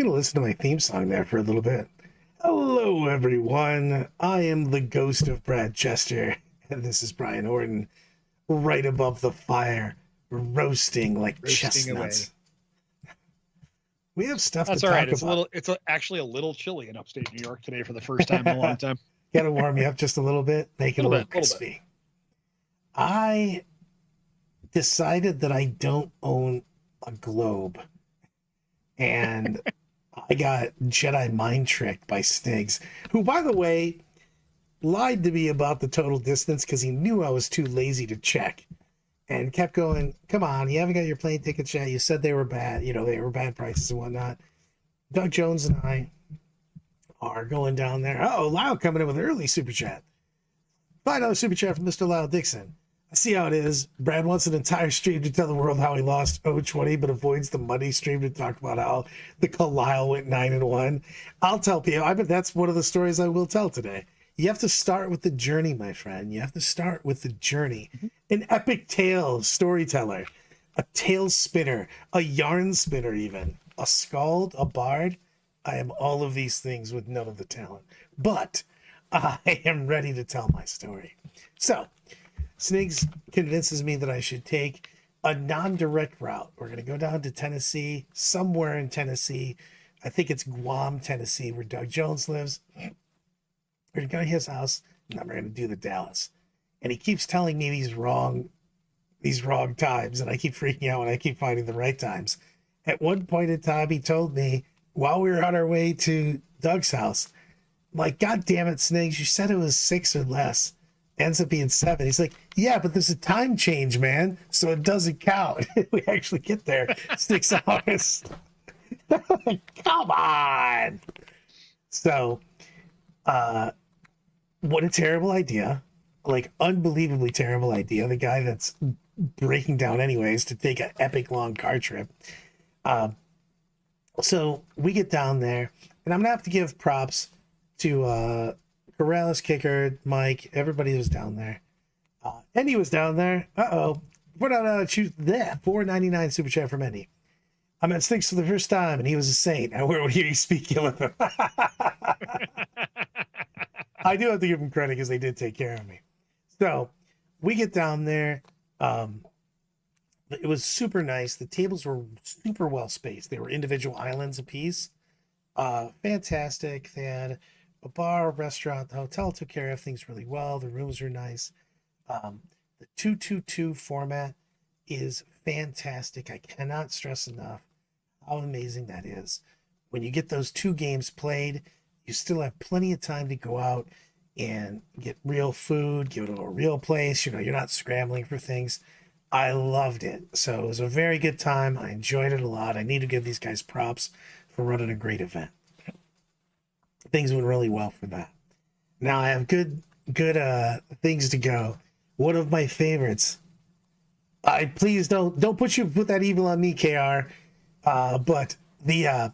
Gonna listen to my theme song there for a little bit. Hello, everyone. I am the ghost of Brad Chester, and this is Brian Horton, right above the fire, roasting like Roasting away. chestnuts. We have stuff That's to all talk right. It's about. actually a little chilly in upstate New York today for the first time in a long time. Gotta warm you up just a little bit, make it a little crispy. I decided that I don't own a globe, and I got Jedi mind tricked by Snigs, who, by the way, lied to me about the total distance because he knew I was too lazy to check and kept going, come on, you haven't got your plane tickets yet. You said they were bad, they were bad prices and whatnot. Doug Jones and I are going down there. Oh, Lyle coming in with an early super chat. $5 super chat from Mr. Lyle Dixon. I see how it is. Brad wants an entire stream to tell the world how he lost 0-20, but avoids the money stream to talk about how the Kalile went 9-1. I'll tell people. I bet that's one of the stories I will tell today. You have to start with the journey, my friend. You have to start with the journey. An epic tale storyteller, a tale spinner, a yarn spinner, even a skald, a bard. I am all of these things with none of the talent, but I am ready to tell my story. So, Snigs convinces me that I should take a non-direct route. We're going to go down to Tennessee, somewhere in Tennessee. I think it's Guam, Tennessee, where Doug Jones lives. We're going to go to his house, and then we're going to do the Dallas. And he keeps telling me these wrong times, and I keep freaking out when I keep finding the right times. At one point in time, he told me while we were on our way to Doug's house, like, God damn it, Snigs, you said it was 6 or less. Ends up being 7. He's like, yeah, but there's a time change, man, so it doesn't count. We actually get there 6 hours. Come on. So, what a terrible idea. Like, unbelievably terrible idea. The guy that's breaking down anyways to take an epic long car trip. So we get down there, and I'm gonna have to give props to Corrales, Kicker, Mike, everybody was down there. Endy was down there. Put out a $4.99 super chat from Endy. I'm at Sticks for the first time, and he was a saint. I would hear you speak ill of him. I do have to give him credit because they did take care of me. So we get down there. It was super nice. The tables were super well spaced. They were individual islands apiece. Fantastic. They had a bar, a restaurant. The hotel took care of things really well. The rooms were nice. The 2-2-2 format is fantastic. I cannot stress enough how amazing that is. When you get those 2 games played, you still have plenty of time to go out and get real food, go to a real place. You're not scrambling for things. I loved it. So it was a very good time. I enjoyed it a lot. I need to give these guys props for running a great event. Things went really well for that. Now I have good things to go. One of my favorites. Please don't put that evil on me, KR. But the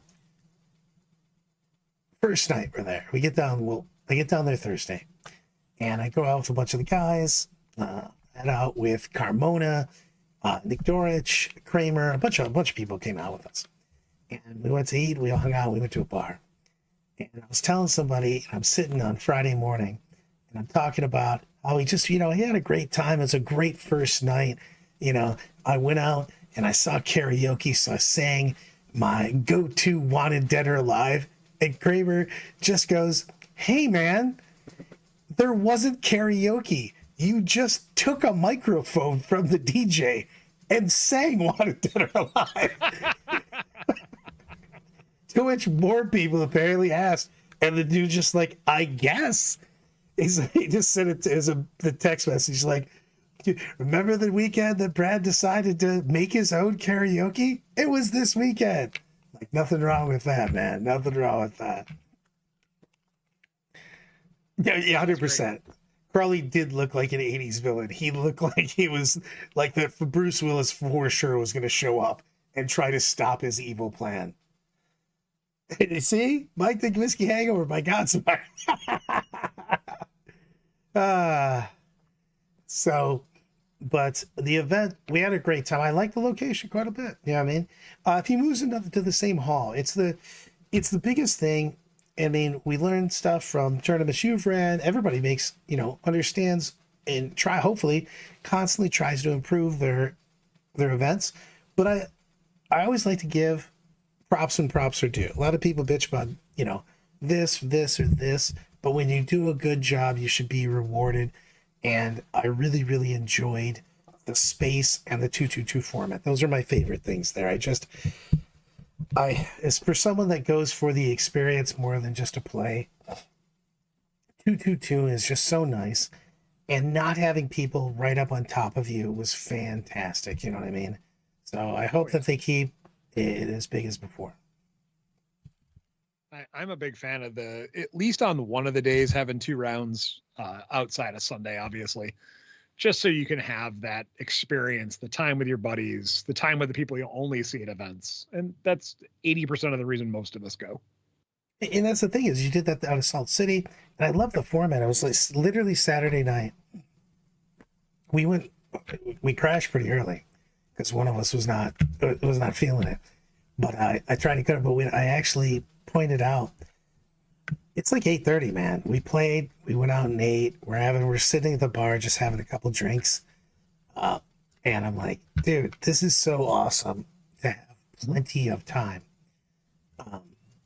first night we're there, I get down there Thursday, and I go out with a bunch of the guys. Head out with Carmona, Nick Dorich, Kramer, a bunch of people came out with us, and we went to eat. We all hung out. We went to a bar, and I was telling somebody, I'm sitting on Friday morning, and I'm talking about how he just, he had a great time. It was a great first night. I went out and I saw karaoke, so I sang my go-to Wanted Dead or Alive, and Kramer just goes, hey man, there wasn't karaoke. You just took a microphone from the DJ and sang Wanted Dead or Alive. To which more people apparently asked, and the dude just like, I guess. He just sent it as the text message like, remember the weekend that Brad decided to make his own karaoke? It was this weekend. Like, nothing wrong with that, man. Nothing wrong with that. Yeah, 100%. Crawley did look like an 80s villain. He looked like he was like that. Bruce Willis for sure was going to show up and try to stop his evil plan. See? Mike the Whiskey Hangover by Godsmack. But the event, we had a great time. I like the location quite a bit. You know what I mean? If he moves into the same hall, it's the it's the biggest thing. I mean, we learn stuff from tournaments you've ran. Everybody makes, understands and hopefully constantly tries to improve their events. But I always like to give props when props are due. A lot of people bitch about, this or this, but when you do a good job, you should be rewarded. And I really, really enjoyed the space and the 2-2-2 format. Those are my favorite things there. As for someone that goes for the experience more than just a play, 2-2-2 is just so nice. And not having people right up on top of you was fantastic. You know what I mean? So I hope that they keep it as big as before. I'm a big fan of at least on one of the days, having 2 rounds outside of Sunday, obviously, just so you can have that experience, the time with your buddies, the time with the people you only see at events. And that's 80% of the reason most of us go. And that's the thing is you did that out of Salt City. And I love the format. It was like literally Saturday night. We crashed pretty early because one of us was not feeling it. But I tried to cut it, but I actually pointed out it's like 8:30, man. We played, we went out and ate. We're sitting at the bar just having a couple drinks. And I'm like, dude, this is so awesome to have plenty of time.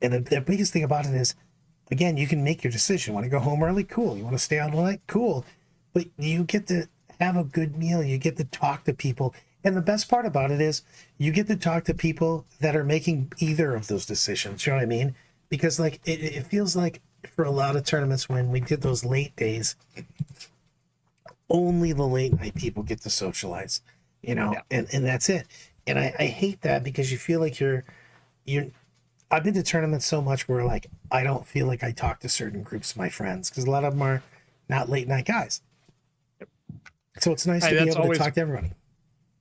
And the biggest thing about it is, again, you can make your decision. Want to go home early? Cool. You want to stay out all night? Cool. But you get to have a good meal. You get to talk to people. And the best part about it is you get to talk to people that are making either of those decisions. You know what I mean? Because like it feels like for a lot of tournaments when we did those late days, only the late night people get to socialize, Yeah. and that's it. And I hate that because you feel like you're I've been to tournaments so much where like I don't feel like I talk to certain groups of my friends because a lot of them are not late night guys. So it's nice to be able to talk to everybody.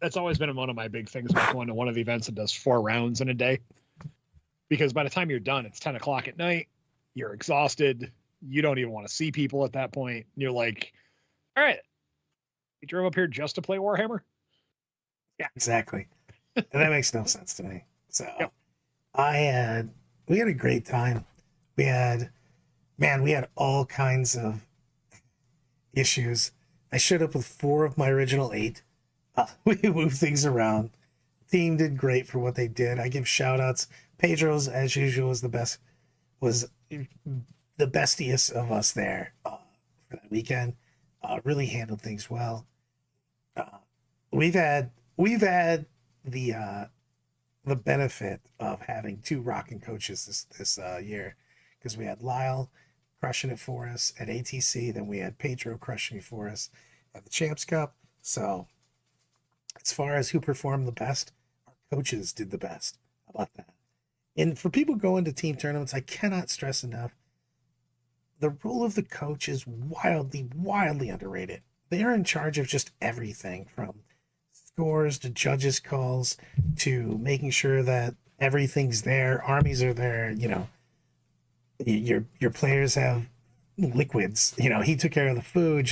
That's always been one of my big things about going to one of the events that does 4 rounds in a day. Because by the time you're done, it's 10 o'clock at night. You're exhausted. You don't even want to see people at that point. You're like, all right, you drove up here just to play Warhammer? Yeah, exactly. And that makes no sense to me. So Yep. we had a great time. We had all kinds of issues. I showed up with 4 of my original 8. We moved things around. Team did great for what they did. I give shout outs. Pedro's, as usual, was the bestiest of us there for that weekend. Really handled things well. We've had the benefit of having 2 rocking coaches this year because we had Lyle crushing it for us at ATC, then we had Pedro crushing it for us at the Champs Cup. So as far as who performed the best, our coaches did the best. How about that? And for people going to team tournaments, I cannot stress enough, the role of the coach is wildly, wildly underrated. They are in charge of just everything from scores to judges' calls to making sure that everything's there. Armies are there, your players have liquids. He took care of the food.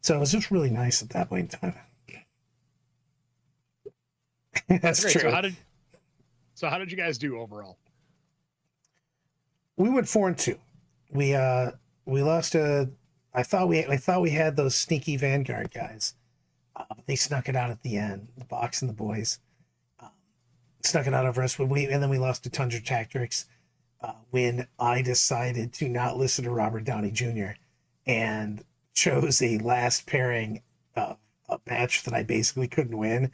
So it was just really nice at that point in time. That's great. true. So how did you guys do overall? We went 4-2. We lost I thought we had those sneaky Vanguard guys. But they snuck it out at the end. The Box and the boys snuck it out of us. And then we lost to Tundra Tactics when I decided to not listen to Robert Downey Jr. and chose a last pairing a match that I basically couldn't win.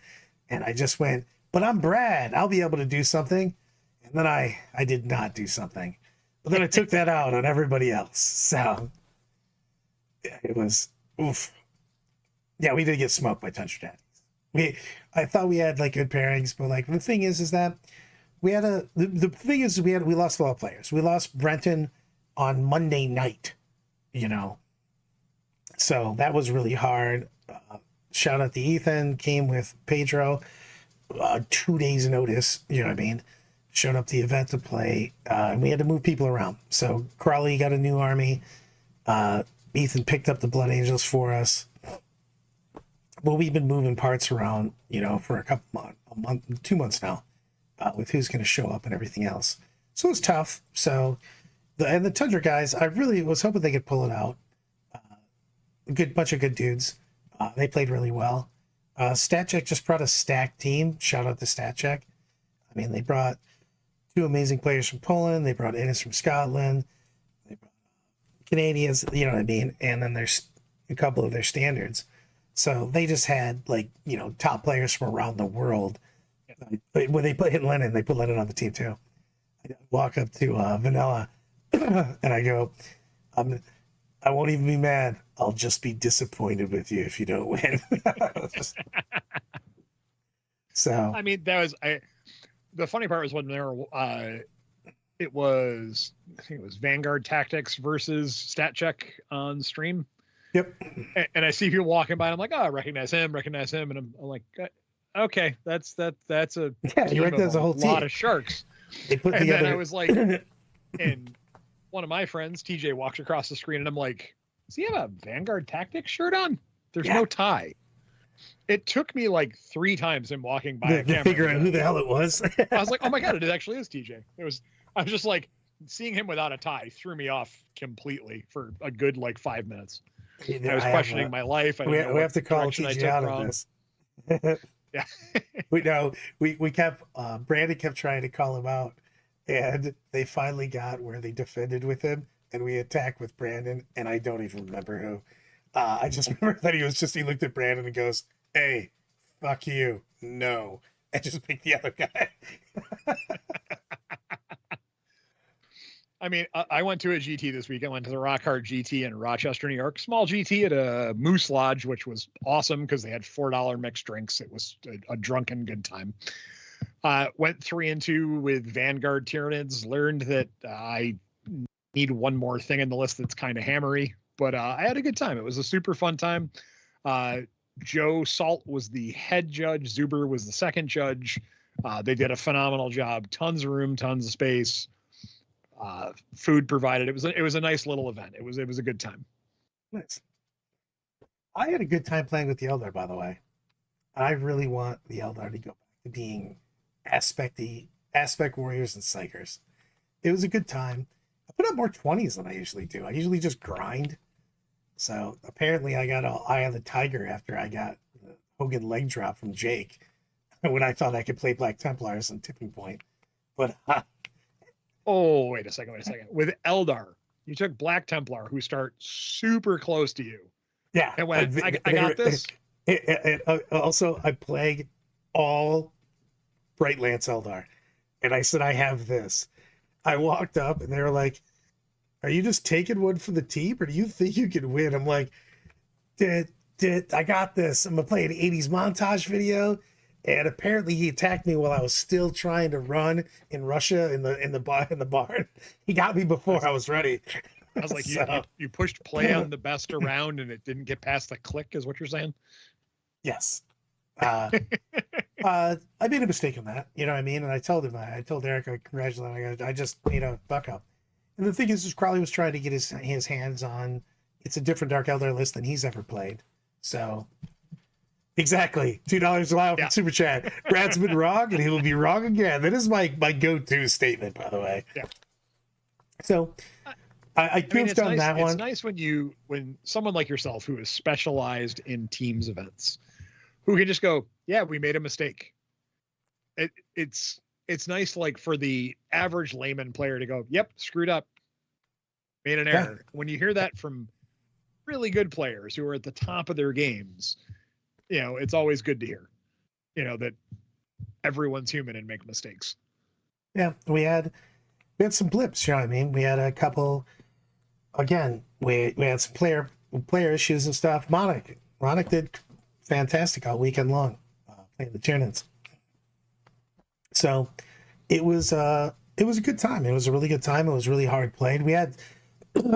And I just went, but I'm Brad. I'll be able to do something. And then I did not do something. But then I took that out on everybody else. So it was oof. Yeah, we did get smoked by Tundra Tactics. I thought we had like good pairings, but like the thing is that we had the thing is we lost a lot of players. We lost Brenton on Monday night, so that was really hard. Shout out to Ethan, came with Pedro, 2 days notice, you know what I mean? Showed up to the event to play, and we had to move people around. So Crawley got a new army. Ethan picked up the Blood Angels for us. Well, we've been moving parts around, for a 2 months now, with who's going to show up and everything else. So it was tough. So the Tundra guys, I really was hoping they could pull it out. A good bunch of good dudes. They played really well. StatCheck just brought a stacked team. Shout out to StatCheck. I mean, they brought two amazing players from Poland. They brought Ennis from Scotland. They brought Canadians, you know what I mean? And then there's a couple of their standards. So they just had, like, you know, top players from around the world. But when they put Lennon, they put Lennon on the team too. I walk up to Vanilla and I go, I won't even be mad. I'll just be disappointed with you if you don't win. So I mean, the funny part was when there it was, I think it was Vanguard Tactics versus StatCheck on stream. Yep. And I see people walking by and I'm like, oh, I recognize him. And I'm like, okay, that's a you recognize a whole lot team. of sharks. They put And together. then I was like, and one of my friends, TJ, walks across the screen and I'm like, does he have a Vanguard Tactics shirt on? There's no tie. It took me like 3 times him walking by a to camera figure out who the hell it was. I was like, oh my God, it actually is TJ. I was just like, seeing him without a tie threw me off completely for a good like 5 minutes. I was questioning my life. We have to call TJ out of this. Yeah. we kept Brandon kept trying to call him out, and they finally got where they defended with him, and we attacked with Brandon, and I don't even remember who. I just remember that he looked at Brandon and goes, "Hey, fuck you, no," and just picked the other guy. I mean, I went to a GT this week. I went to the Rock Hard GT in Rochester, New York. Small GT at a Moose Lodge, which was awesome because they had $4 mixed drinks. It was a drunken good time. Went 3-2 with Vanguard Tyranids. Learned that I need one more thing in the list that's kind of hammery. But I had a good time. It was a super fun time. Joe Salt was the head judge. Zuber was the second judge. They did a phenomenal job. Tons of room, tons of space. Food provided. It was a nice little event. It was a good time. Nice. I had a good time playing with the Eldar, by the way. I really want the Eldar to go back to being aspect warriors and psychers. It was a good time. I put up more 20s than I usually do. I usually just grind. So apparently I got all Eye of the Tiger after I got the Hogan leg drop from Jake when I thought I could play Black Templars on Tipping Point. But oh, wait a second. With Eldar, you took Black Templar, who start super close to you. Yeah. And went, I got this. Also, I plague all Bright Lance Eldar. And I said, I have this. I walked up and they were like, are you just taking one for the team or do you think you can win? I'm like, I got this. I'm going to play an 80s montage video. And apparently he attacked me while I was still trying to run in Russia in the barn. He got me before I was ready. I was like, you pushed play on the best around and it didn't get past the click, is what you're saying? Yes. I made a mistake on that. You know what I mean? And I told him, I told Eric, I congratulate him. I just made a fuck up. And the thing is Crowley was trying to get his hands on, it's a different Dark Eldar list than he's ever played. So, exactly. $2 allowed from Super Chat. Brad's been wrong and he will be wrong again. That is my go-to statement, by the way. Yeah. So, I goofed on that one. It's nice when someone like yourself who is specialized in teams events, who can just go, yeah, we made a mistake. It's nice, like, for the average layman player to go, yep, screwed up, made an error. When you hear that from really good players who are at the top of their games, you know, it's always good to hear, you know, that everyone's human and make mistakes. Yeah, we had some blips, you know what I mean? We had a couple, again, we had some player issues and stuff. Monarch did fantastic all weekend long, playing the Tyranids. So it was a good time. It was a really good time. It was really hard played. We had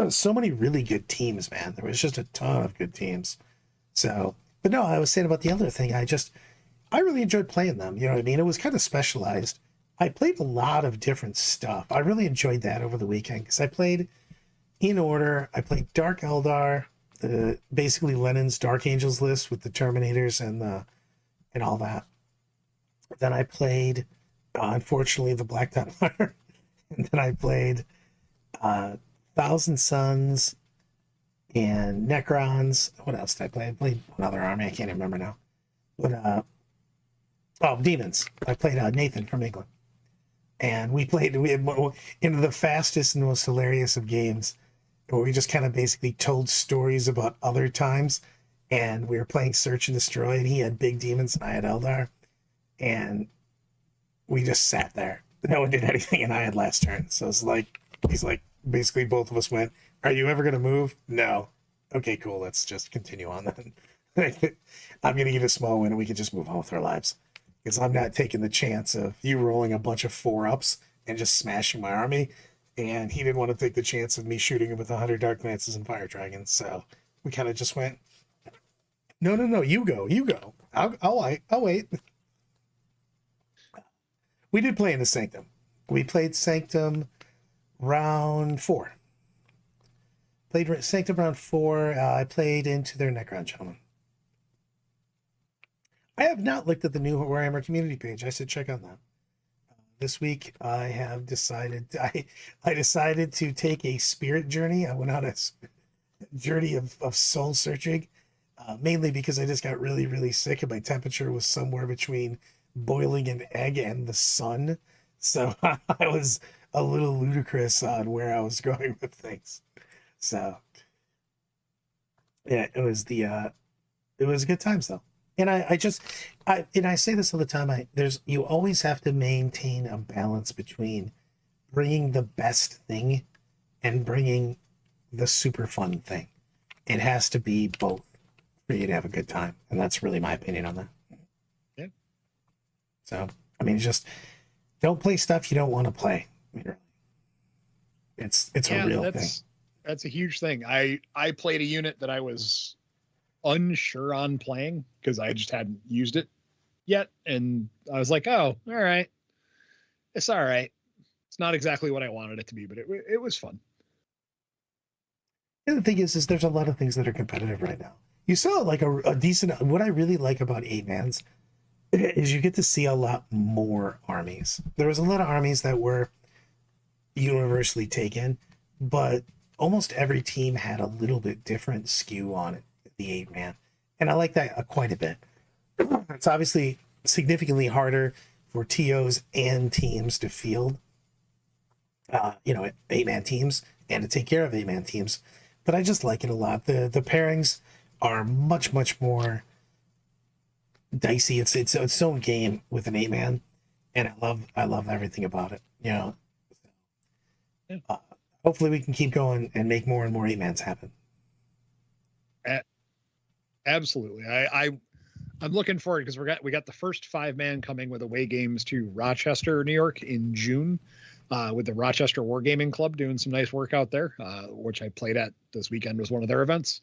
so many really good teams, man. There was just a ton of good teams. So, but no, I was saying about the other thing. I really enjoyed playing them. You know what I mean? It was kind of specialized. I played a lot of different stuff. I really enjoyed that over the weekend because I played in order. I played Dark Eldar, basically Lennon's Dark Angels list with the Terminators and all that. Then I played, unfortunately, the Black Templar And then I played Thousand Suns and Necrons. What else did I play? I played another army. I can't remember now. But Demons. I played Nathan from England. And we had into the fastest and most hilarious of games where we just kind of basically told stories about other times. And we were playing Search and Destroy, and he had big demons and I had Eldar. And we just sat there. No one did anything, and I had last turn. So it's like, he's like, basically both of us went, "Are you ever going to move?" "No." "Okay, cool. Let's just continue on then." I'm going to get a small win and we can just move on with our lives. Because I'm not taking the chance of you rolling a bunch of 4-ups and just smashing my army. And he didn't want to take the chance of me shooting him with 100 Dark Lances and Fire Dragons. So we kind of just went, no, you go. I'll wait. We did play in the Sanctum. We played Sanctum round 4. Played Sanctum round 4. I played into their Necron Gentlemen. I have not looked at the new Warhammer community page. I should check on that. This week, I have decided I decided to take a spirit journey. I went on a journey of soul searching, mainly because I just got really, really sick and my temperature was somewhere between boiling an egg and the sun. So I was a little ludicrous on where I was going with things. So yeah, it was good times though. And I say this all the time. You always have to maintain a balance between bringing the best thing and bringing the super fun thing. It has to be both for you to have a good time, and that's really my opinion on that. Yeah. So I mean, just don't play stuff you don't want to play. It's a real thing. That's a huge thing. I played a unit that I was unsure on playing because I just hadn't used it yet, and I was like, "Oh, all right, it's all right." It's not exactly what I wanted it to be, but it was fun. And the thing is there's a lot of things that are competitive right now. You saw like a decent. What I really like about 8-mans is you get to see a lot more armies. There was a lot of armies that were universally taken, but almost every team had a little bit different skew on it. The 8-man, and I like that quite a bit. It's obviously significantly harder for TOs and teams to field 8-man teams and to take care of 8-man teams, but I just like it a lot. The pairings are much more dicey. It's its own game with an 8-man, and I love everything about it. Yeah. Hopefully we can keep going and make more and more 8-mans happen. Absolutely. I'm looking forward because we got the first 5-man coming with away games to Rochester, New York in June, with the Rochester Wargaming Club doing some nice work out there, which I played at this weekend, was one of their events.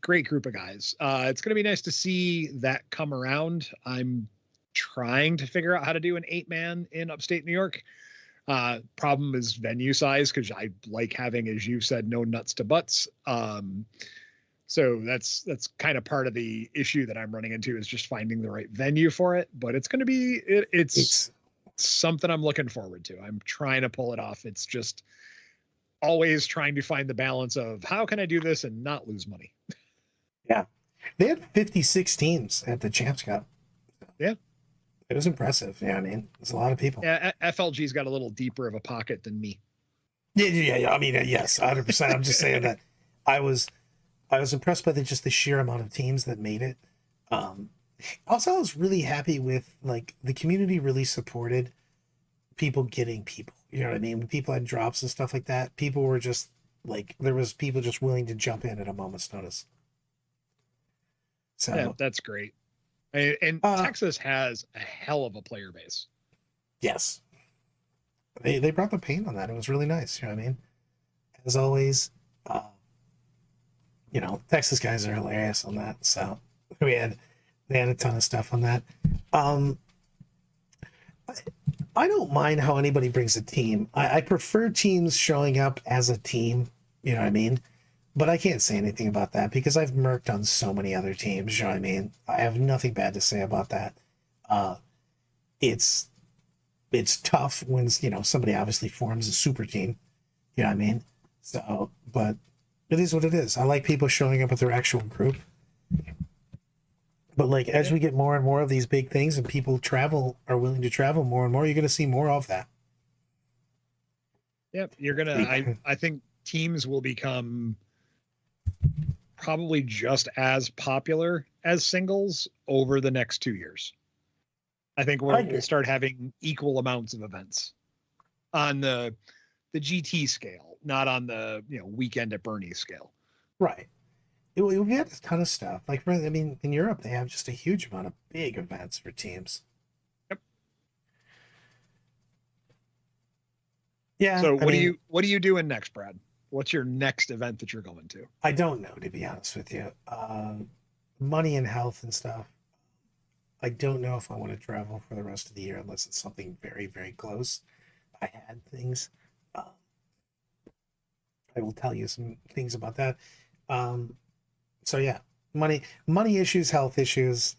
Great group of guys. It's going to be nice to see that come around. I'm trying to figure out how to do an 8-man in upstate New York. Problem is venue size, because I like having, as you said, no nuts to butts. So that's kind of part of the issue that I'm running into, is just finding the right venue for it. But it's going to be, it's something I'm looking forward to. I'm trying to pull it off. It's just always trying to find the balance of how can I do this and not lose money. Yeah. They had 56 teams at the Champs Cup. Yeah. It was impressive. Yeah, I mean, there's a lot of people. Yeah, FLG's got a little deeper of a pocket than me. Yeah. I mean, yes, 100%. I'm just saying that I was impressed by the sheer amount of teams that made it. Also, I was really happy with, like, the community really supported people getting people. You know what I mean? When people had drops and stuff like that, people were just like, there was people just willing to jump in at a moment's notice. So yeah, that's great. And Texas has a hell of a player base. Yes. They brought the pain on that. It was really nice. You know what I mean? As always, Texas guys are hilarious on that. So they had a ton of stuff on that. I don't mind how anybody brings a team. I prefer teams showing up as a team. You know what I mean? But I can't say anything about that because I've merked on so many other teams. You know what I mean? I have nothing bad to say about that. It's it's tough when, somebody obviously forms a super team. You know what I mean? So, but it is what it is. I like people showing up with their actual group. But like as we get more and more of these big things and people are willing to travel more and more, you're going to see more of that. Yep, you're gonna. I think teams will become probably just as popular as singles over the next 2 years. I think we'll start having equal amounts of events on the GT scale, not on the weekend at Bernie's scale. Right. We had a ton of stuff. Like, I mean, in Europe, they have just a huge amount of big events for teams. Yep. Yeah. So what are you doing next, Brad? What's your next event that you're going to? I don't know, to be honest with you. Money and health and stuff. I don't know if I want to travel for the rest of the year unless it's something very, very close. I had things. I will tell you some things about that. So yeah, money issues, health issues,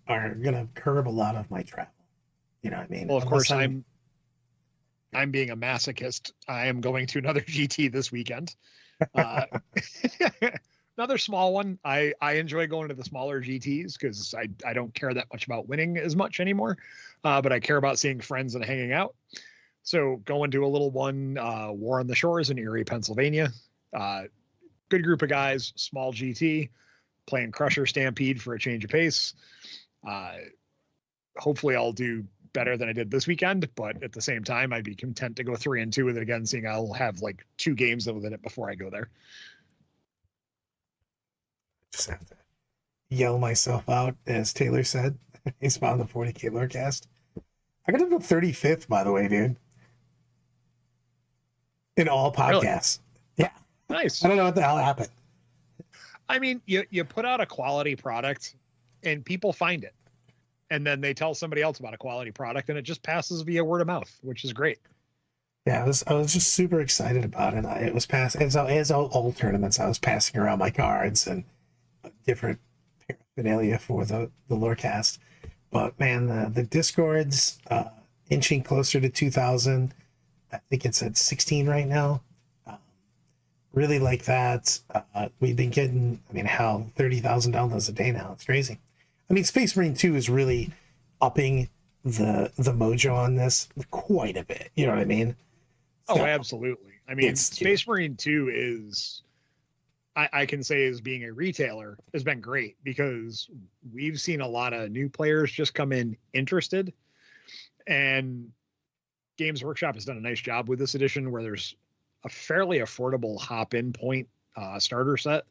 are gonna curb a lot of my travel. You know what I mean? Well, of course, I'm being a masochist. I am going to another GT this weekend. Another small one. I enjoy going to the smaller GTs because I don't care that much about winning as much anymore, but I care about seeing friends and hanging out. So going to a little one, War on the Shores in Erie, Pennsylvania. Good group of guys, small GT, playing Crusher Stampede for a change of pace. Hopefully I'll do better than I did this weekend, but at the same time, I'd be content to go 3-2 with it again, seeing I'll have like 2 games within it before I go there. Just have to yell myself out, as Taylor said. He's on the 40K Lorecast. I got to go 35th, by the way, dude. In all podcasts. Really? Yeah. Nice. I don't know what the hell happened. I mean, you put out a quality product and people find it. And then they tell somebody else about a quality product and it just passes via word of mouth, which is great. Yeah, I was just super excited about it. It was passing as all tournaments. I was passing around my cards and different paraphernalia for the Lorecast. But man, the Discords inching closer to 2,000. I think it's at 16 right now. Really like that. We've been getting, 30,000 downloads a day now. It's crazy. Space Marine 2 is really upping the mojo on this quite a bit. You know what I mean? Oh, absolutely. Space Marine 2 is, I can say, as being a retailer, has been great because we've seen a lot of new players just come in interested. And Games Workshop has done a nice job with this edition where there's a fairly affordable hop-in point starter set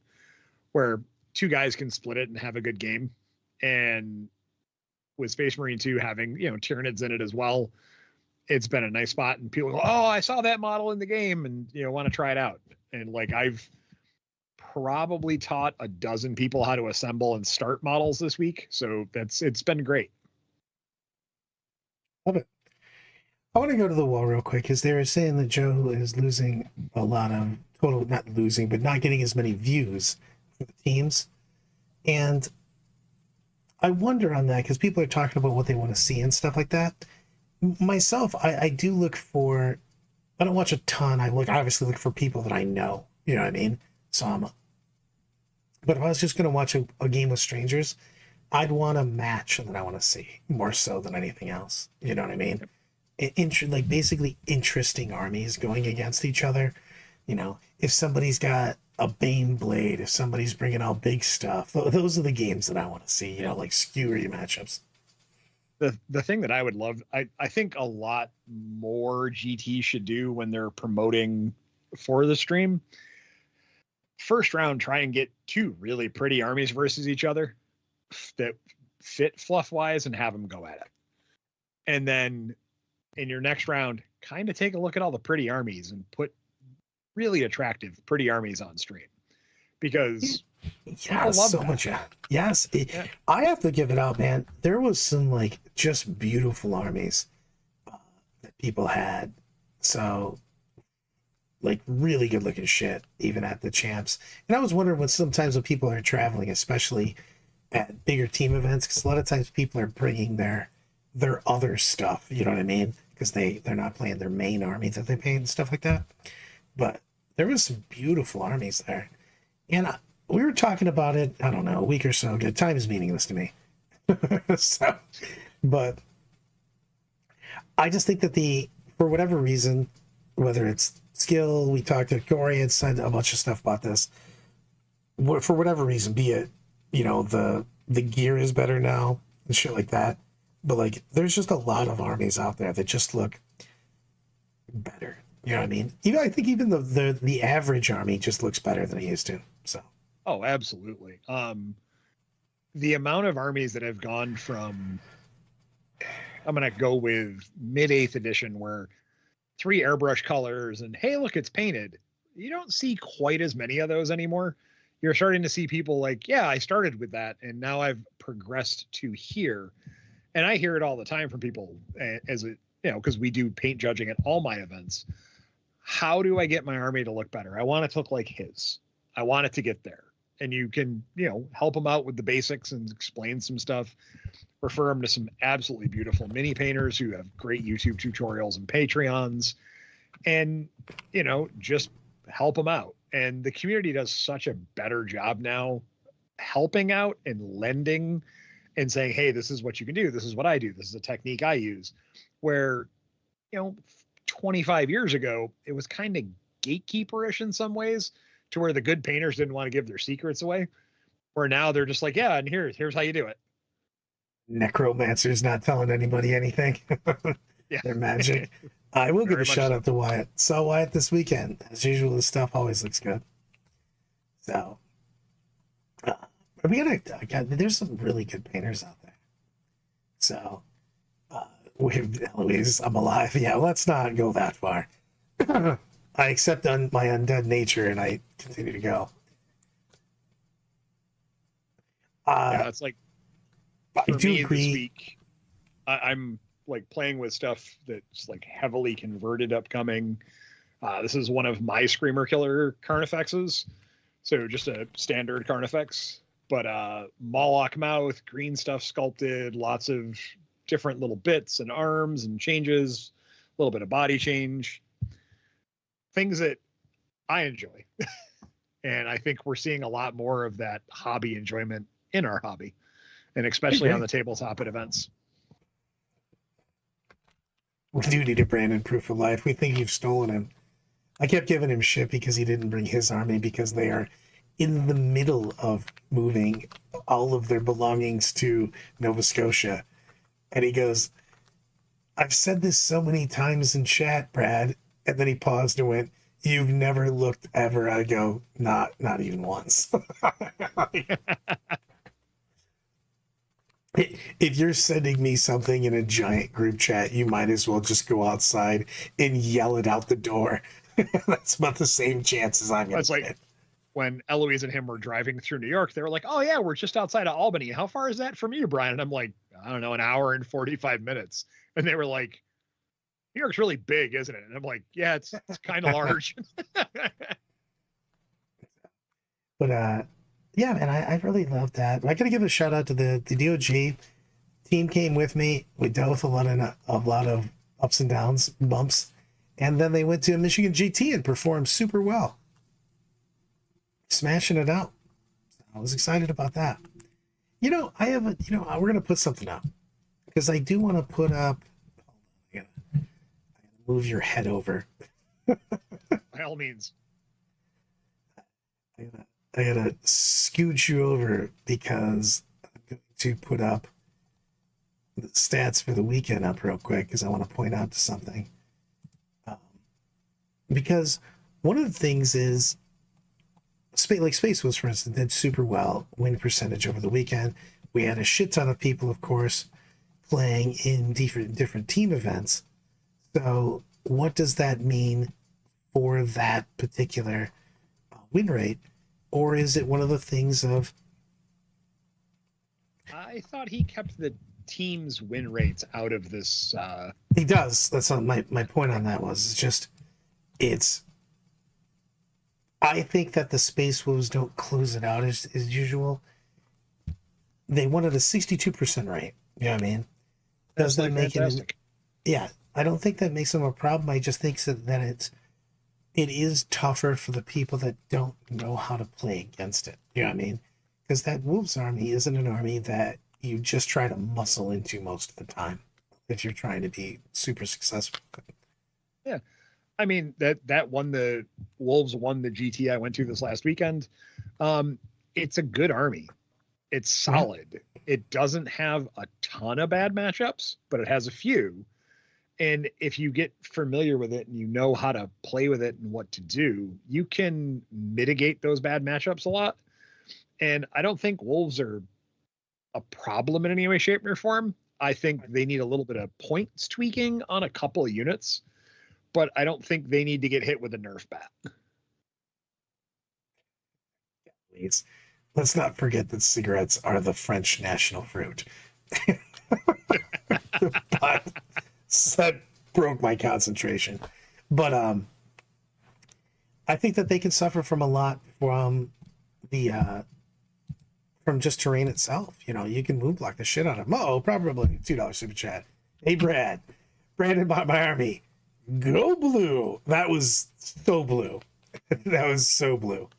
where 2 guys can split it and have a good game. And with Space Marine 2 having, Tyranids in it as well, it's been a nice spot. And people go, oh, I saw that model in the game and, want to try it out. And I've probably taught a dozen people how to assemble and start models this week. So it's been great. Love it. I want to go to the wall real quick because they were saying that Joe is losing a lot of not losing, but not getting as many views for the teams. And I wonder on that because people are talking about what they want to see and stuff like that. Myself, I do look for, I don't watch a ton. I obviously look for people that I know, you know what I mean? But if I was just going to watch a game with strangers, I'd want a match that I want to see more so than anything else. You know what I mean? Basically interesting armies going against each other. If somebody's got a Bane Blade, if somebody's bringing out big stuff, those are the games that I want to see, skewery matchups. The thing that I would love, I think a lot more GT should do when they're promoting for the stream. First round, try and get 2 really pretty armies versus each other that fit fluff wise and have them go at it. And then in your next round, kind of take a look at all the pretty armies and put really attractive, pretty armies on stream because yes, so that. Much. Yes. Yeah. I have to give it out, man. There was some just beautiful armies that people had. So really good looking shit, even at the champs. And I was wondering sometimes when people are traveling, especially at bigger team events, because a lot of times people are bringing their their other stuff. You know what I mean? Because they're not playing their main army that they paint and stuff like that. But there was some beautiful armies there, and we were talking about it. I don't know, a week or so ago. Time is meaningless to me. So, but I just think that for whatever reason, whether it's skill, we talked to Corey and said a bunch of stuff about this. For whatever reason, be it, the gear is better now and shit like that. But like, there's just a lot of armies out there that just look better. You know what I mean? I think even the average army just looks better than it used to. So. Oh, absolutely. The amount of armies that have gone from, I'm going to go with mid 8th edition, where 3 airbrush colors and hey, look, it's painted. You don't see quite as many of those anymore. You're starting to see people like, yeah, I started with that and now I've progressed to here. And I hear it all the time from people because we do paint judging at all my events. How do I get my army to look better? I want it to look like his. I want it to get there. And you can, help them out with the basics and explain some stuff. Refer them to some absolutely beautiful mini painters who have great YouTube tutorials and Patreons, and, just help them out. And the community does such a better job now helping out and lending and saying, hey, this is what you can do. This is what I do. This is a technique I use. Where, 25 years ago, it was kind of gatekeeperish in some ways, to where the good painters didn't want to give their secrets away. Where now they're just like, yeah, and here's how you do it. Necromancer's not telling anybody anything. Yeah. They're magic. I will give a shout out to Wyatt. Saw Wyatt this weekend. As usual, his stuff always looks good. So, there's some really good painters out there. So, Eloise, I'm alive. Yeah, let's not go that far. I accept my undead nature and I continue to go. Yeah, it's like, I do agree. This week, I'm like playing with stuff that's like heavily converted upcoming. This is one of my Screamer Killer Carnifexes. So just a standard Carnifex, but Moloch mouth, green stuff sculpted, lots of different little bits and arms and changes, a little bit of body change, things that I enjoy. And I think we're seeing a lot more of that hobby enjoyment in our hobby, and especially on the tabletop at events. We do need a Brandon proof of life. We think you've stolen him. I kept giving him shit because he didn't bring his army, because they are in the middle of moving all of their belongings to Nova Scotia. And he goes, I've said this so many times in chat, Brad. And then he paused and went, you've never looked ever. I go, not even once. If you're sending me something in a giant group chat, you might as well just go outside and yell it out the door. That's about the same chances I'm going to get. When Eloise and him were driving through New York, they were like, oh yeah, we're just outside of Albany. How far is that from you, Brian? And I'm like, I don't know, an hour and 45 minutes. And they were like, New York's really big, isn't it? And I'm like, yeah, it's kind of large. But yeah, man, I really love that. I got to give a shout out to the DOG team. Came with me. We dealt with a lot of ups and downs, bumps, and then they went to Michigan GT and performed super well, smashing it out. I was excited about that. I have we're gonna put something up, because I do want to put up. I gotta move your head over. By all means. I gotta scooch you over, because I'm going to put up the stats for the weekend up real quick, because I want to point out to something. Because one of the things is, Space Wolves, for instance, did super well win percentage over the weekend. We had a shit ton of people, of course, playing in different team events. So what does that mean for that particular win rate? Or is it one of the things of... I thought he kept the team's win rates out of this. He does. That's what my point on that was. I think that the Space Wolves don't close it out as usual. They wanted a 62% rate. You know what I mean? Does that Absolutely make fantastic. yeah, I don't think that makes them a problem. I just think that it is tougher for the people that don't know how to play against it. You know what I mean? Because that Wolves army isn't an army that you just try to muscle into most of the time if you're trying to be super successful. Yeah. I mean, that won the Wolves won the GT I went to this last weekend. Um, it's a good army. It's Yeah, solid. It doesn't have a ton of bad matchups, but it has a few. And if you get familiar with it and you know how to play with it and what to do, you can mitigate those bad matchups a lot. And I don't think Wolves are a problem in any way, shape, or form. I think they need a little bit of points tweaking on a couple of units, but I don't think they need to get hit with a Nerf bat. please. Let's not forget that cigarettes are the French national fruit. But that broke my concentration. But I think that they can suffer from a lot the from just terrain itself. You know, you can moon block the shit out of them. Oh, probably $2 super chat. Hey Brad, Brandon bought my army. Go blue. That was so blue. That was so blue.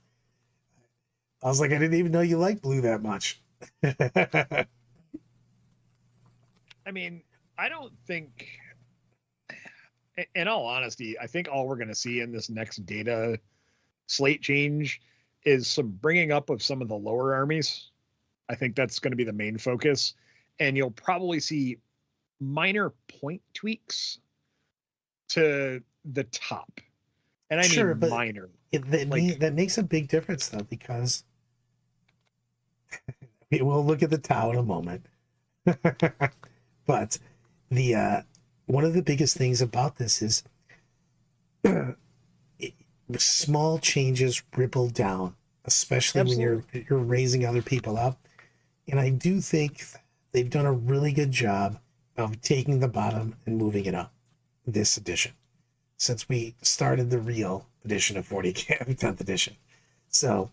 I was like, I didn't even know you liked blue that much. I mean, I don't think, in all honesty, I think all we're going to see in this next data slate change is some bringing up of some of the lower armies. I think that's going to be the main focus. And you'll probably see minor point tweaks to the top. And I Sure, mean but minor. Like, that makes a big difference though, because we'll look at the Tau in a moment. But the one of the biggest things about this is small changes ripple down, especially absolutely. when you're raising other people up. And I do think they've done a really good job of taking the bottom and moving it up this edition since we started the real edition of 40K, 10th edition. So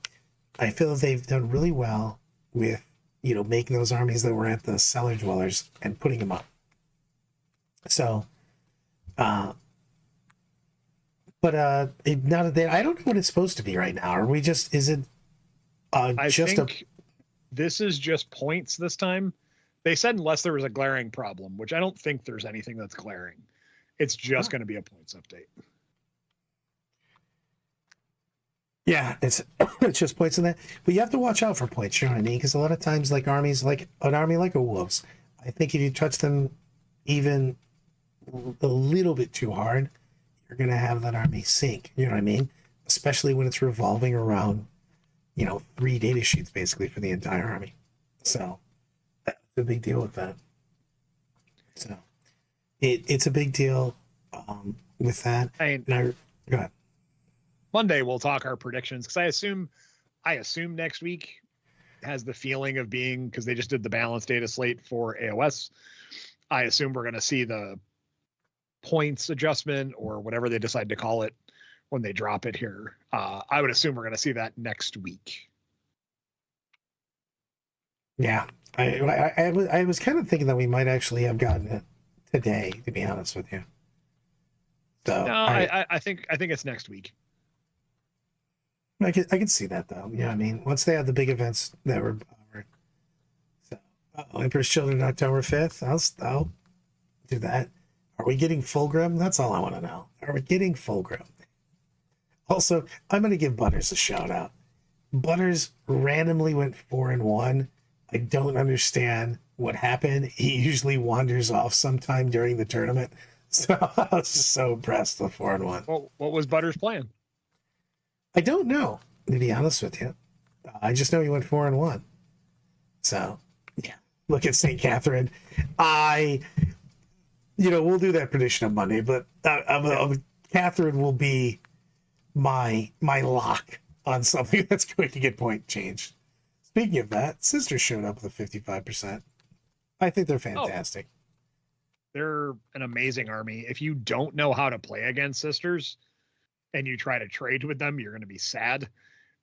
I feel they've done really well with, you know, making those armies that were at the cellar dwellers and putting them up. So, but now that I don't know what it's supposed to be right now. Are we just, is it I just a, think this is just points this time. They said unless there was a glaring problem, which I don't think there's anything that's glaring. It's just going to be a points update. yeah, it's it's just points in that. But you have to watch out for points, you know what I mean? Because a lot of times, like armies, like an army like a Wolves, I think if you touch them even a little bit too hard, you're gonna have that army sink. You know what I mean? Especially when it's revolving around, you know, 3 data sheets basically for the entire army. So that's a big deal with that. So it's a big deal with that. I mean, And go ahead. Monday we'll talk our predictions because I assume next week has the feeling of being, because they just did the balance data slate for AOS. I assume we're going to see the points adjustment or whatever they decide to call it when they drop it here. I would assume we're going to see that next week. Yeah, I was kind of thinking that we might actually have gotten it today, to be honest with you. So No, I think it's next week. I could see that though. Yeah, I mean, once they had the big events that were over. So, Emperor's Children October 5th. I'll do that. Are we getting Fulgrim? That's all I want to know. Are we getting Fulgrim? Also, I'm going to give Butters a shout out. Butters randomly went 4-1. I don't understand what happened. He usually wanders off sometime during the tournament. So I was just so impressed with 4-1. Well, what was Butter's plan? I don't know, to be honest with you. I just know he went 4-1. So, yeah. Look at St. Catherine. We'll do that prediction on Monday, but Catherine will be my lock on something that's going to get point changed. Speaking of that, Sisters showed up with a 55%. I think they're fantastic. Oh, they're an amazing army. If you don't know how to play against Sisters and you try to trade with them, you're going to be sad.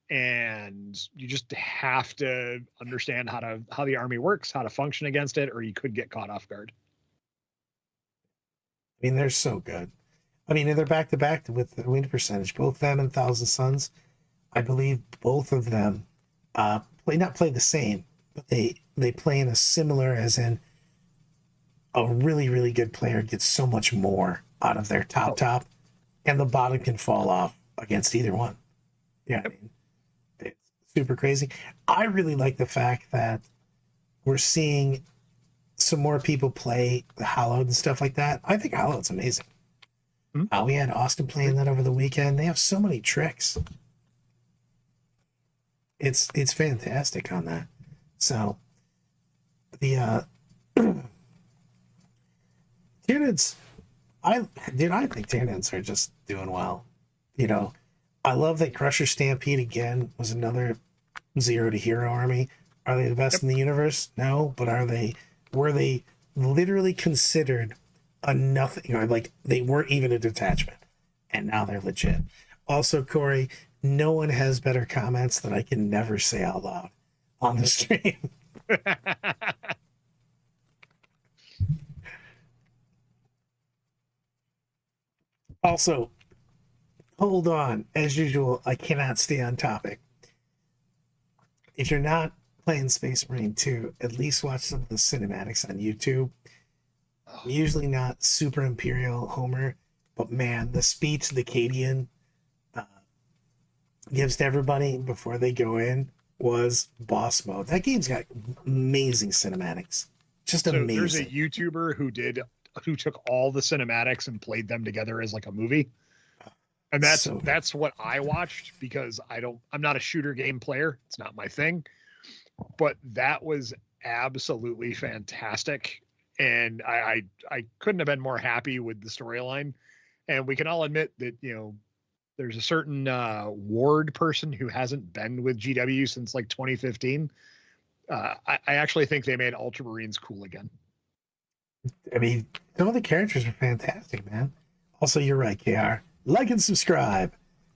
And you just have to understand how the army works, how to function against it, or you could get caught off guard. I mean, they're so good. I mean, and they're back to back with the win percentage. Both them and Thousand Suns, I believe both of them play the same, but they play in a similar, as in a really, really good player gets so much more out of their top, and the bottom can fall off against either one. Yeah, I mean, it's super crazy. I really like the fact that we're seeing some more people play the Hallowed and stuff like that. I think Hallowed's amazing. Mm-hmm. We had Austin playing that over the weekend. They have so many tricks. It's fantastic on that. So the Tyranids, I think Tyranids are just doing well. You know, I love that Crusher Stampede again was another 0 to hero army. Are they the best in the universe? No, but were they literally considered a nothing, like they weren't even a detachment, and now they're legit. Also, Corey, no one has better comments that I can never say out loud on the stream. Also, hold on. As usual, I cannot stay on topic. If you're not playing Space Marine 2, at least watch some of the cinematics on YouTube. I'm usually not super Imperial Homer, but man, the speech the Cadian gives to everybody before they go in was boss mode. That game's got amazing cinematics. Just amazing. There's a YouTuber who took all the cinematics and played them together as like a movie. And that's what I watched, because I'm not a shooter game player. It's not my thing. But that was absolutely fantastic. And I couldn't have been more happy with the storyline. And we can all admit that, there's a certain Ward person who hasn't been with GW since like 2015. I actually think they made Ultramarines cool again. I mean, some of the characters are fantastic, man. Also, you're right, KR. Like and subscribe,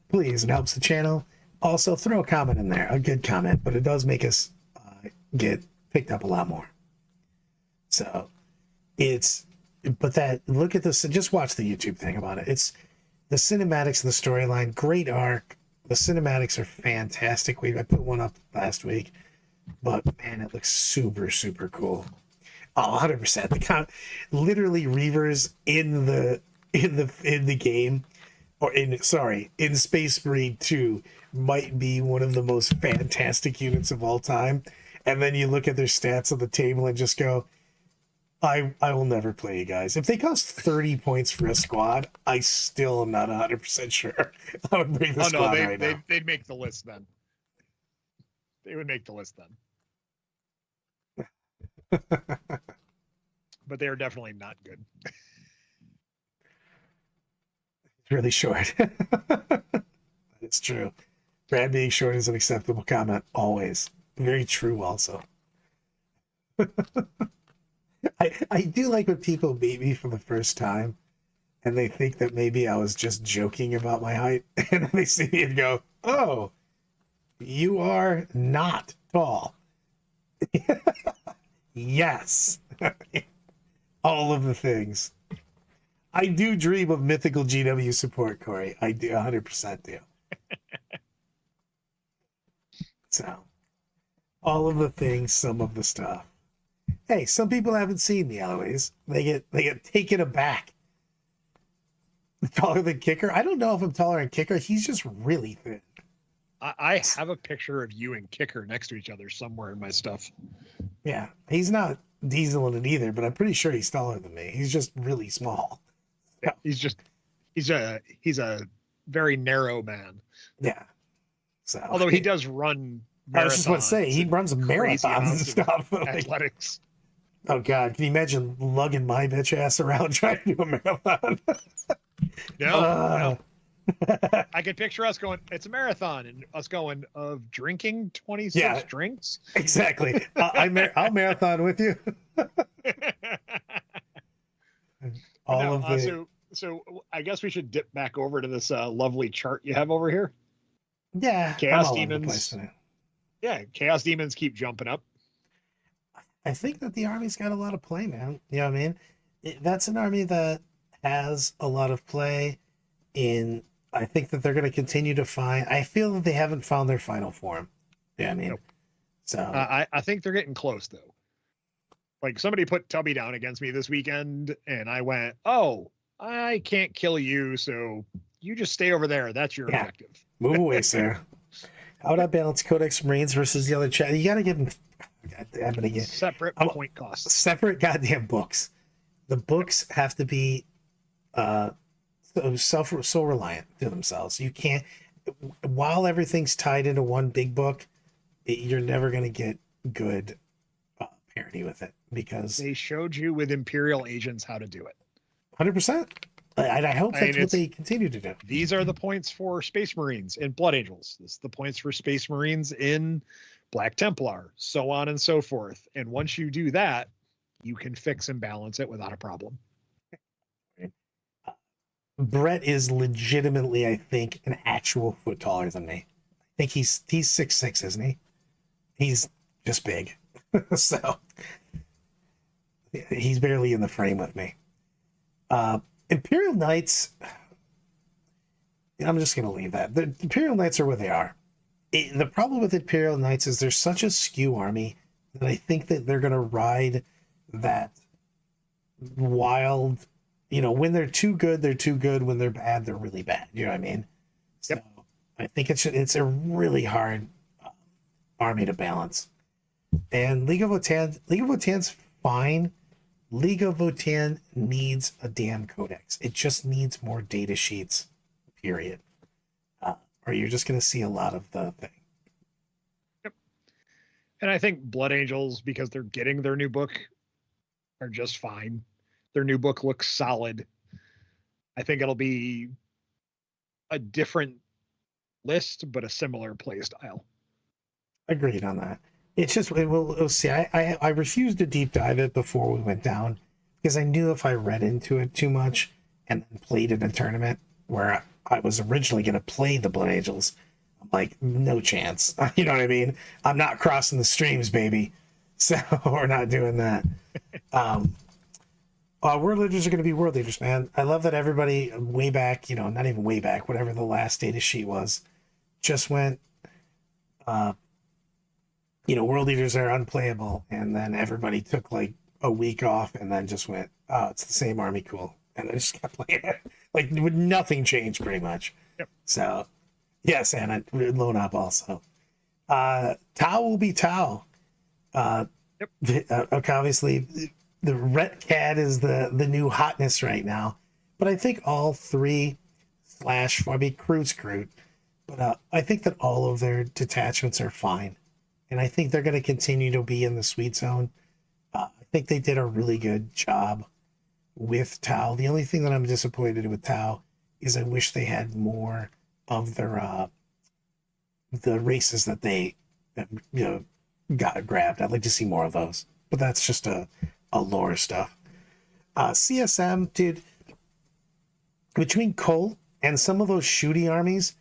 please. It helps the channel. Also, throw a comment in there, a good comment, but it does make us get picked up a lot more. So look at this, just watch the YouTube thing about it. It's the cinematics and the storyline, great arc. The cinematics are fantastic. I put one up last week, but man, it looks super, super cool. Oh, 100%. Literally Reavers in the game, or in Space Marine 2 might be one of the most fantastic units of all time. And then you look at their stats on the table and just go, I will never play you guys. If they cost 30 points for a squad, I still am not 100% sure I would bring the squad right now. They'd make the list then. They would make the list then. But they are definitely not good. It's really short. It's true. Brad being short is an acceptable comment, always. Very true, also. I do like when people meet me for the first time and they think that maybe I was just joking about my height, and then they see me and go, oh, you are not tall. Yes. All of the things. I do dream of mythical GW support, Corey. I do, 100% do. So, all of the things, some of the stuff. Hey, some people haven't seen me, Eloise. They get taken aback. Taller than Kicker? I don't know if I'm taller than Kicker. He's just really thin. I have a picture of you and Kicker next to each other somewhere in my stuff. Yeah, he's not Diesel in it either, but I'm pretty sure he's taller than me. He's just really small. Yeah, he's a very narrow man. Yeah. So although he does run marathons. I was just about to say, he runs marathons and stuff. Athletics. Oh God, can you imagine lugging my bitch ass around trying to do a marathon? No. I could picture us going, it's a marathon, and us going, of drinking 26 drinks. Exactly. I'll marathon with you. So I guess we should dip back over to this lovely chart you have over here. Yeah. Chaos Demons. Yeah, Chaos Demons keep jumping up. I think that the army's got a lot of play, man. You know what I mean? That's an army that has a lot of play in. I think that they're going to continue to find. I feel that they haven't found their final form. Yeah, I mean, Nope. so I think they're getting close though. Like somebody put Tubby down against me this weekend, and I went, "Oh, I can't kill you, so you just stay over there. That's your objective." Move away, sir. How would I balance Codex Marines versus the other chat? You got to give them. I'm gonna get separate point costs. Separate goddamn books. The books have to be so reliant to themselves. You can't. While everything's tied into one big book, you're never gonna get good parity with it because they showed you with Imperial Agents how to do it. 100%. I hope that's what they continue to do. These are the points for Space Marines in Blood Angels. This is the points for Space Marines in Black Templar, so on and so forth. And once you do that, you can fix and balance it without a problem. Brett is legitimately, I think, an actual foot taller than me. I think he's 6'6", isn't he? He's just big. So he's barely in the frame with me. Imperial Knights, I'm just going to leave that. The Imperial Knights are where they are. The problem with Imperial Knights is they're such a skew army that I think that they're going to ride that wild, when they're too good, they're too good. When they're bad, they're really bad. You know what I mean? Yep. So I think it's a really hard army to balance. And League of Votan's fine. League of Votan needs a damn codex. It just needs more data sheets, period. Or you're just going to see a lot of the thing. Yep. And I think Blood Angels, because they're getting their new book, are just fine. Their new book looks solid. I think it'll be a different list, but a similar play style. Agreed on that. It's just, we'll see. I refused to deep dive it before we went down because I knew if I read into it too much and then played in a tournament where I was originally going to play the Blood Angels, I'm like, no chance. You know what I mean? I'm not crossing the streams, baby. So we're not doing that. World Leaders are going to be World Leaders, man. I love that everybody way back, not even way back, whatever the last data sheet was, just went, World Leaders are unplayable, and then everybody took like a week off and then just went, oh, it's the same army, cool, and I just kept playing it. Like nothing changed pretty much. Yep. So yes, and I loan up also. Tau will be Tau. Okay, obviously the Ret Cat is the new hotness right now, but I think all three Kroot's Kroot, but I think that all of their detachments are fine. And I think they're going to continue to be in the sweet zone. I think they did a really good job with Tau. The only thing that I'm disappointed with Tau is I wish they had more of their the races that they got grabbed. I'd like to see more of those. But that's just a lore stuff. CSM, dude, between Colt and some of those shooty armies,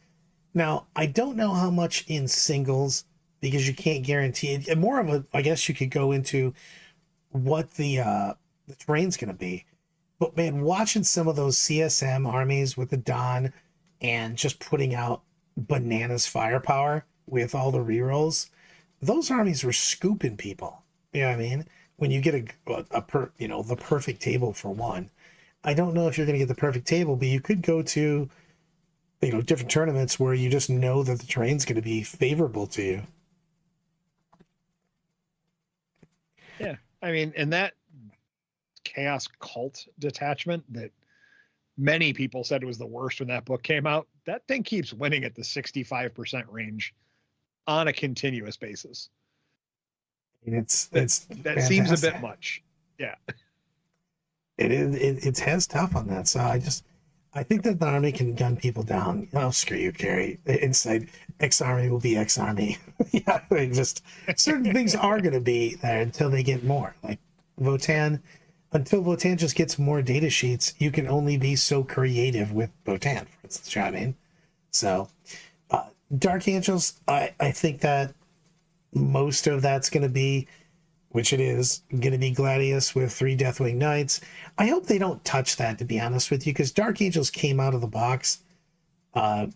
now I don't know how much in singles, because you can't guarantee it. And more of a, I guess you could go into what the terrain's going to be. But man, watching some of those CSM armies with the Don and just putting out bananas firepower with all the rerolls, those armies were scooping people. You know what I mean? When you get the perfect table for one. I don't know if you're going to get the perfect table, but you could go to different tournaments where you just know that the terrain's going to be favorable to you. Yeah, I mean, and that Chaos Cult detachment that many people said was the worst when that book came out, that thing keeps winning at the 65% range on a continuous basis. That seems a bit much. Yeah, it is. It's has tough on that. So I think that the army can gun people down. Oh, screw you, Carrie. Inside X army will be X army. Yeah, just certain things are going to be there until they get more. Like Votan, until Votan just gets more data sheets, you can only be so creative with Votan, for instance. You know what I mean? So, Dark Angels, I think that most of that's going to be which it is, going to be Gladius with 3 Deathwing Knights. I hope they don't touch that, to be honest with you, because Dark Angels came out of the box as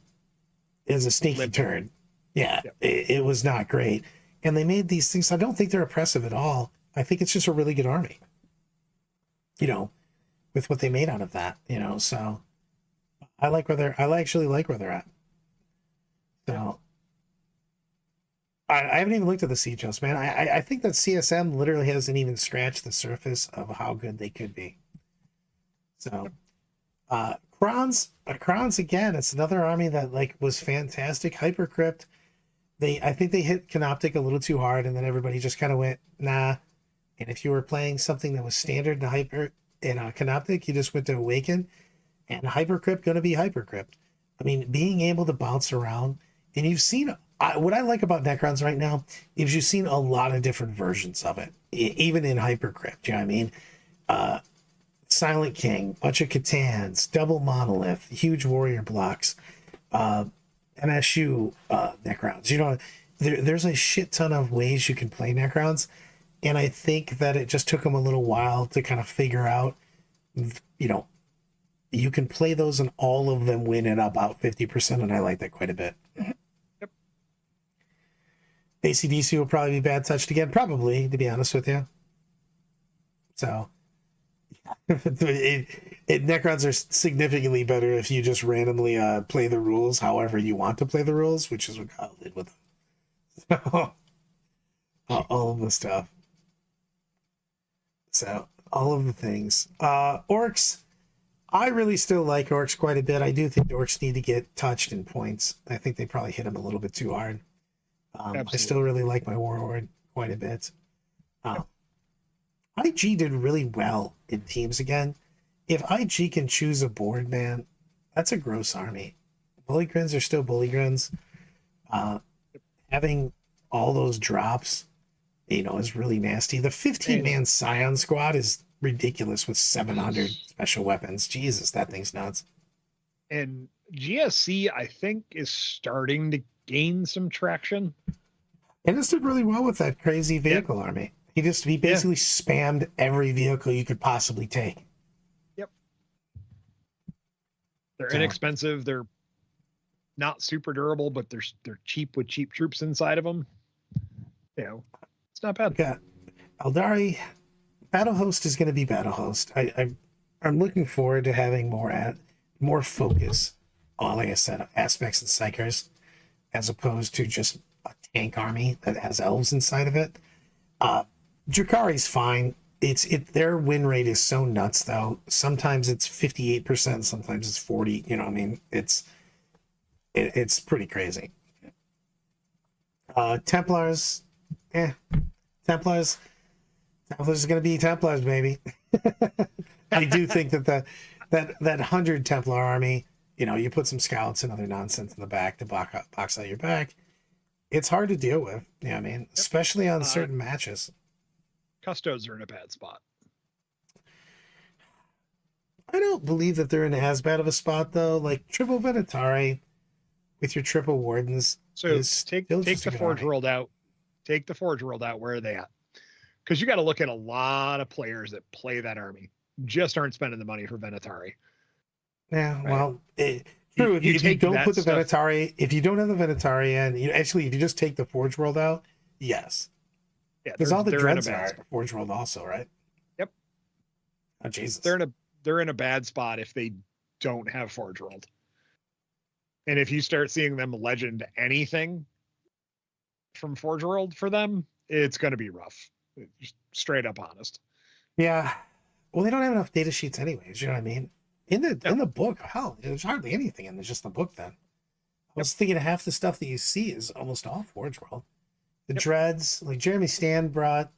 a sneaky turd. Yeah, Yep. it was not great. And they made these things, I don't think they're oppressive at all. I think it's just a really good army, you know, with what they made out of that, you know. So I actually like where they're at. So I haven't even looked at the Siege House, man. I think that CSM literally hasn't even scratched the surface of how good they could be. So Crons again, it's another army that like was fantastic. Hypercrypt, I think they hit Canoptic a little too hard, and then everybody just kind of went, nah. And if you were playing something that was standard in Canoptic, you just went to Awaken, and Hypercrypt gonna be Hypercrypt. I mean, being able to bounce around, and you've seen what I like about Necrons right now is you've seen a lot of different versions of it, even in Hypercrypt. You know what I mean? Silent King, bunch of Catans, double monolith, huge warrior blocks, MSU Necrons. You know, there's a shit ton of ways you can play Necrons, and I think that it just took them a little while to kind of figure out, you know, you can play those and all of them win at about 50%, and I like that quite a bit. Yep. AC/DC will probably be bad touched again, probably, to be honest with you. So Necrons are significantly better if you just randomly play the rules however you want to play the rules, which is what Kyle did with them. So all of the stuff. So all of the things. Orcs, I really still like Orcs quite a bit. I do think Orcs need to get touched in points. I think they probably hit them a little bit too hard. I still really like my Warlord quite a bit. IG did really well in teams again. If IG can choose a board, man, that's a gross army. Bully Grins are still Bully Grins. Having all those drops, you know, is really nasty. The 15-man Scion squad is ridiculous with 700 special weapons. Jesus, that thing's nuts. And GSC, I think, is starting to gain some traction. And this did really well with that crazy vehicle army. He basically spammed every vehicle you could possibly take. Yep. They're inexpensive. They're not super durable, but they're cheap with cheap troops inside of them. You know, it's not bad. Yeah. Eldari, Battle Host is going to be Battle Host. I'm looking forward to having more focus on, like I said, aspects and psychers, as opposed to just a tank army that has elves inside of it. Drukhari's fine. Their win rate is so nuts though. Sometimes it's 58%, sometimes it's 40. You know what I mean? It's pretty crazy. Templars, Templars is gonna be Templars, baby. I do think that 100 Templar army, you know, you put some scouts and other nonsense in the back to box out your back. It's hard to deal with. You know what I mean? Especially on certain matches. Custos are in a bad spot. I don't believe that they're in as bad of a spot though. Like triple Venatari with your triple Wardens. So take the Forge World out. Take the Forge World out. Where are they at? Because you got to look at a lot of players that play that army just aren't spending the money for Venatari. Yeah, right? Well, true. If you don't put the Venatari, if you don't have the Venatari in, if you just take the Forge World out, yes. Yeah, because all the dreads are Forge World also, right? Yep. Oh Jesus. They're in a bad spot if they don't have Forge World. And if you start seeing them legend anything from Forge World for them, it's going to be rough. Just straight up honest. Yeah. Well, they don't have enough data sheets anyways, you know what I mean? In the book, hell, there's hardly anything in just the book then. I was thinking half the stuff that you see is almost all Forge World. The dreads, like Jeremy Stan brought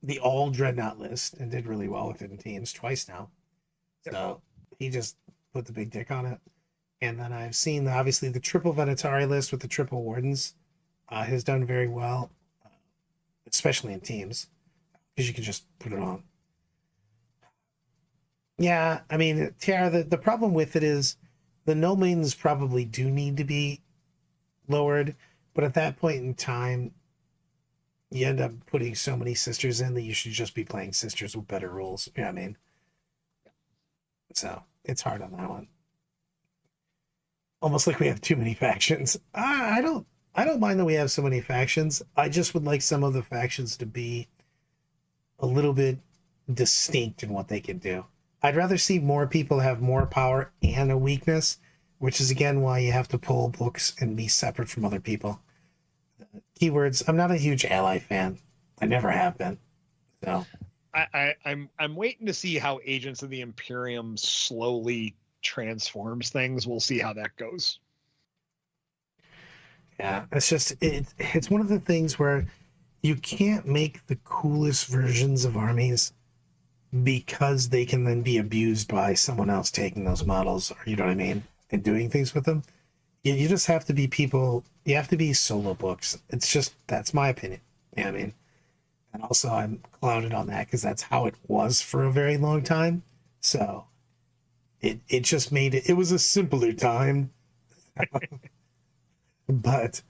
the all Dreadnought list and did really well with it in teams twice now. So he just put the big dick on it. And then I've seen obviously the triple Venatari list with the triple Wardens has done very well, especially in teams, because you can just put it on. Yeah, I mean, Tiara, the problem with it is the no mains probably do need to be lowered, but at that point in time, you end up putting so many sisters in that you should just be playing sisters with better rules. You know what I mean? So it's hard on that one. Almost like we have too many factions. I don't mind that we have so many factions. I just would like some of the factions to be a little bit distinct in what they can do. I'd rather see more people have more power and a weakness, which is again why you have to pull books and be separate from other people. Keywords, I'm not a huge ally fan. I never have been. So I'm waiting to see how Agents of the Imperium slowly transforms things. We'll see how that goes. Yeah, it's one of the things where you can't make the coolest versions of armies because they can then be abused by someone else taking those models, or you know what I mean, and doing things with them. You just have to be people. You have to be solo books. It's just, that's my opinion. You know what I mean? And also I'm clouded on that because that's how it was for a very long time. So it just made it was a simpler time. But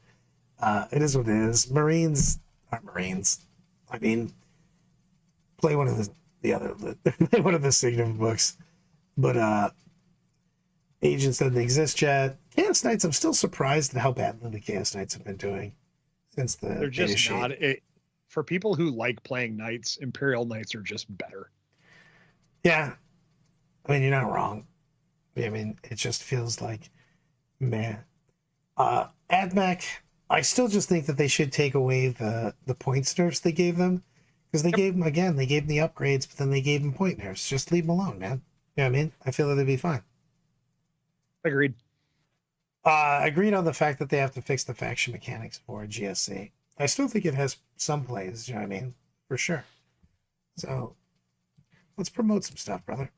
it is what it is. Marines aren't Marines. I mean, play one of one of the Signum books. But Agents doesn't exist yet. Chaos Knights, I'm still surprised at how badly the Chaos Knights have been doing since the they're just not it. For people who like playing Knights, Imperial Knights are just better. Yeah. I mean, you're not wrong. I mean, it just feels like, man. AdMech, I still just think that they should take away the points nerfs they gave them. Because they gave them, again, they gave them the upgrades, but then they gave them point nerfs. Just leave them alone, man. You know what I mean? I feel that they'd be fine. Agreed. Agreed on the fact that they have to fix the faction mechanics for GSC. I still think it has some plays, you know what I mean? For sure. So let's promote some stuff, brother.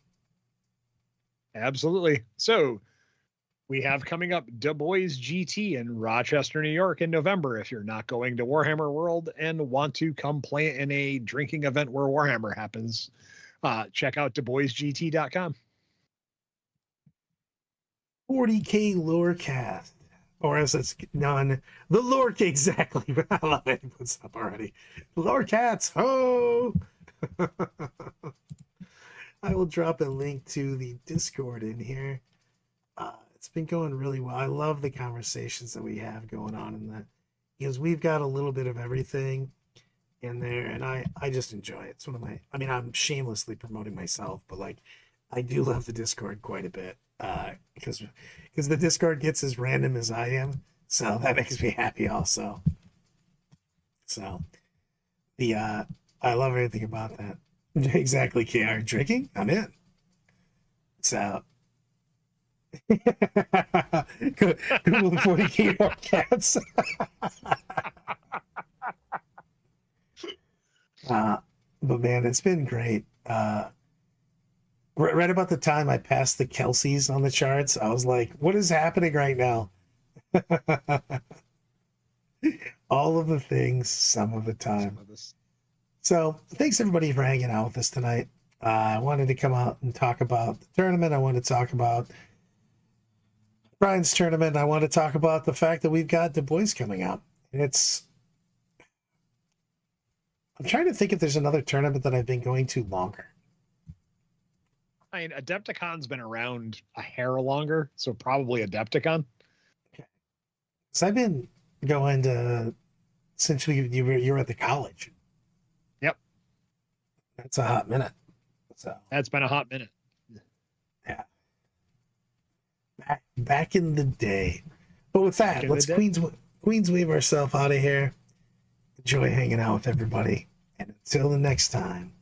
Absolutely. So we have coming up Du Bois GT in Rochester, New York in November. If you're not going to Warhammer World and want to come play in a drinking event where Warhammer happens, check out DuBoisGT.com. 40K Lorecast. Or as it's known, the Lore, exactly. I love it. He puts up already. Lore Cats, ho! I will drop a link to the Discord in here. It's been going really well. I love the conversations that we have going on in that, because we've got a little bit of everything in there, and I just enjoy it. It's one of my, I mean, I'm shamelessly promoting myself, but like, I do love the Discord quite a bit. Because the Discord gets as random as I am, so that makes me happy also. So I love everything about that. Exactly, KR. Drinking? I'm in. So Google the 40K cats. But man, it's been great. Right about the time I passed the Kelseys on the charts, I was like, what is happening right now? All of the things, some of the time. So thanks everybody for hanging out with us tonight. I wanted to come out and talk about the tournament. I want to talk about Brian's tournament. I want to talk about the fact that we've got Du Bois coming up. And I'm trying to think if there's another tournament that I've been going to longer. I mean, Adepticon's been around a hair longer, so probably Adepticon. Okay. So I've been going to since you were at the college. Yep. That's a hot minute. So that's been a hot minute. Yeah. Back in the day. But with that, let's Queens wave ourselves out of here. Enjoy hanging out with everybody. And until the next time.